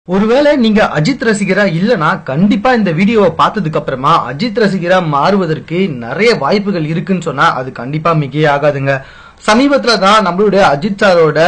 ஒருவேளை நீங்க அஜித் ரசிகரா இல்லனா கண்டிப்பா இந்த வீடியோவை பார்த்ததுக்கு அப்புறமா அஜித் ரசிகரா மாறுவதற்கு நிறைய வாய்ப்புகள் இருக்குன்னு சொன்னா அது கண்டிப்பா மிகையாகாதுங்க. சமீபத்துல தான் நம்மளுடைய அஜித் சாரோட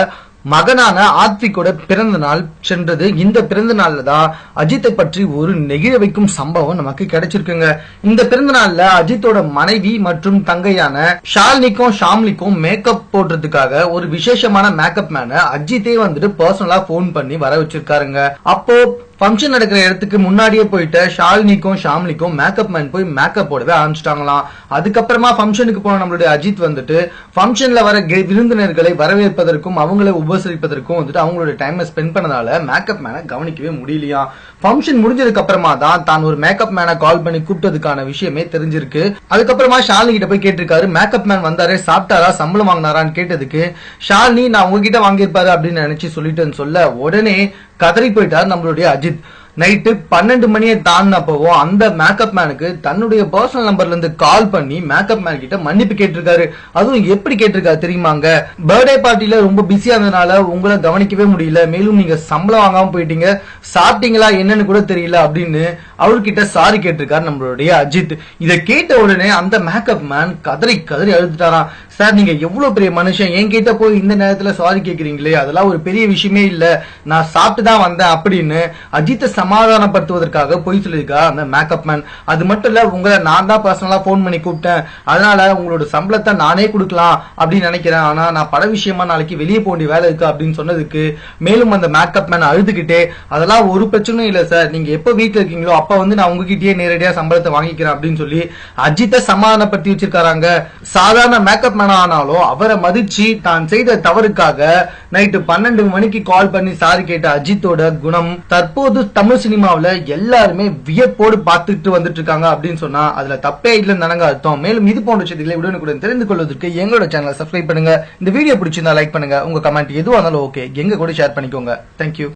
மகனான ஆத்விக்கோட பிறந்த நாள் சென்றது. இந்த பிறந்த நாள்ல தான் அஜித்தை பற்றி ஒரு நெகிழ வைக்கும் சம்பவம் நமக்கு கிடைச்சிருக்குங்க. இந்த பிறந்த நாள்ல அஜித்தோட மனைவி மற்றும் தங்கையான ஷாம்லிக்கும் மேக்கப் போடுறதுக்காக ஒரு விசேஷமான மேக்கப் மேன அஜித்தே வந்துட்டு பர்சனலா போன் பண்ணி வர வச்சிருக்காருங்க. அப்போ ஃபங்க்ஷன் நடக்கிற இடத்துக்கு முன்னாடியே போயிட்டு ஷாம்லிக்கும் மேக்கப் மேன் போய் மேக்கப் போடவே ஆரம்பிச்சிட்டாங்களாம். அதுக்கப்புறமா ஃபங்க்ஷனுக்கு போன நம்மளுடைய அஜித் வந்துட்டு ஃபங்க்ஷன்ல வர விருந்தினர்களை வரவேற்பதற்கும் அவங்களை உபசரிப்பதற்கும் வந்துட்டு அவங்களோட டைம் ஸ்பெண்ட் பண்ணதால மேக்கப் மேனை கவனிக்கவே முடியலையா. ஃபங்க்ஷன் முடிஞ்சதுக்கு அப்புறமா தான் ஒரு மேக்கப் மேனை கால் பண்ணி கூப்பிட்டதுக்கான விஷயமே தெரிஞ்சிருக்கு. அதுக்கப்புறமா ஷாலினி கிட்ட போய் கேட்டிருக்காரு, மேக்கப் மேன் வந்தாரு, சாப்பிட்டாரா, சம்பளம் வாங்கினாரான்னு கேட்டதுக்கு ஷாலினி நான் உங்ககிட்ட வாங்கியிருப்பாரு அப்படின்னு நினைச்சு சொல்லிட்டேன்னு சொல்ல உடனே கதறி போயிட்டார் நம்மளுடைய அஜித். நைட்டு 12 மணியை தாண்டினப்பவும் அந்த மேக்கப் மேனுக்கு தன்னுடைய பர்சனல் நம்பர்ல இருந்து கால் பண்ணி மேக்கப் மேன் கிட்ட மன்னிப்பு கேட்டிருக்காரு. அதுவும் எப்படி கேட்டிருக்காரு தெரியுமாங்க, பர்த்டே பார்ட்டில ரொம்ப பிஸியா இருந்ததுனால உங்களை கவனிக்கவே முடியல, மேலும் நீங்க சம்பளம் வாங்காம போயிட்டீங்க, சாப்பிட்டீங்களா என்னன்னு கூட தெரியல அப்படின்னு அவர்கிட்ட சாரி கேட்டிருக்காரு நம்மளுடைய அஜித். இதை கேட்ட உடனே அந்த மேக்கப் மேன் கதறி அழுதுட்டாராம். சார், நீங்க எவ்வளவு பெரிய மனுஷன், என்கிட்ட போய் இந்த நேரத்துல சாரி கேக்குறீங்களே, அதெல்லாம் ஒரு பெரிய விஷயமே இல்ல, நான் சாப்பிட்டு தான் வந்தேன் அப்படின்னு அஜித்தை சமாதானப்படுத்துவதற்காக போய் சொல்லியிருக்கா அந்த மேக்கப் மேன். அது மட்டும் இல்ல, உங்களை நான் தான் பர்சனலா போன் பண்ணி கூப்பிட்டேன், அதனால உங்களோட சம்பளத்தை நானே கொடுக்கலாம் அப்படின்னு நினைக்கிறேன், ஆனா நான் பட விஷயமா நாளைக்கு வெளியே போக வேண்டிய வேலை இருக்கு அப்படின்னு சொன்னதுக்கு மேலும் அந்த மேக்கப் மேன் அழுதுகிட்டே அதெல்லாம் ஒரு பிரச்சனையும் இல்ல சார், நீங்க எப்ப வீட்டுல இருக்கீங்களோ அப்ப வந்து நான் உங்ககிட்டயே நேரடியா சம்பளத்தை வாங்கிக்கிறேன் அப்படின்னு சொல்லி அஜித்தை சமாதானப்படுத்தி வச்சிருக்காங்க. சாதாரண மேக்கப் மேன் ஆனாலும் அவரை மதிச்சு தான் செய்த தவறுக்காக நைட்டு 12 மணிக்கு கால் பண்ணி சாரி கேட்ட அஜித்தோட குணம் தற்போது தமிழ் சினிமாவில எல்லாருமே வியப்போடு பார்த்துட்டு வந்துட்டு இருக்காங்க அப்படின்னு சொன்னா அதுல தப்பே இல்லைன்னு தானங்க அர்த்தம். மேலும் இது போன்ற செய்திகளை உடனுக்குடன் தெரிந்து கொள்வதற்கு எங்களோட சேனலை சப்ஸ்கிரைப் பண்ணுங்க. இந்த வீடியோ பிடிச்சிருந்தா லைக் பண்ணுங்க, உங்க கமெண்ட் எதுவாக இருந்தாலும் ஓகே எங்க கூட ஷேர் பண்ணிக்கோங்க. தேங்க்யூ.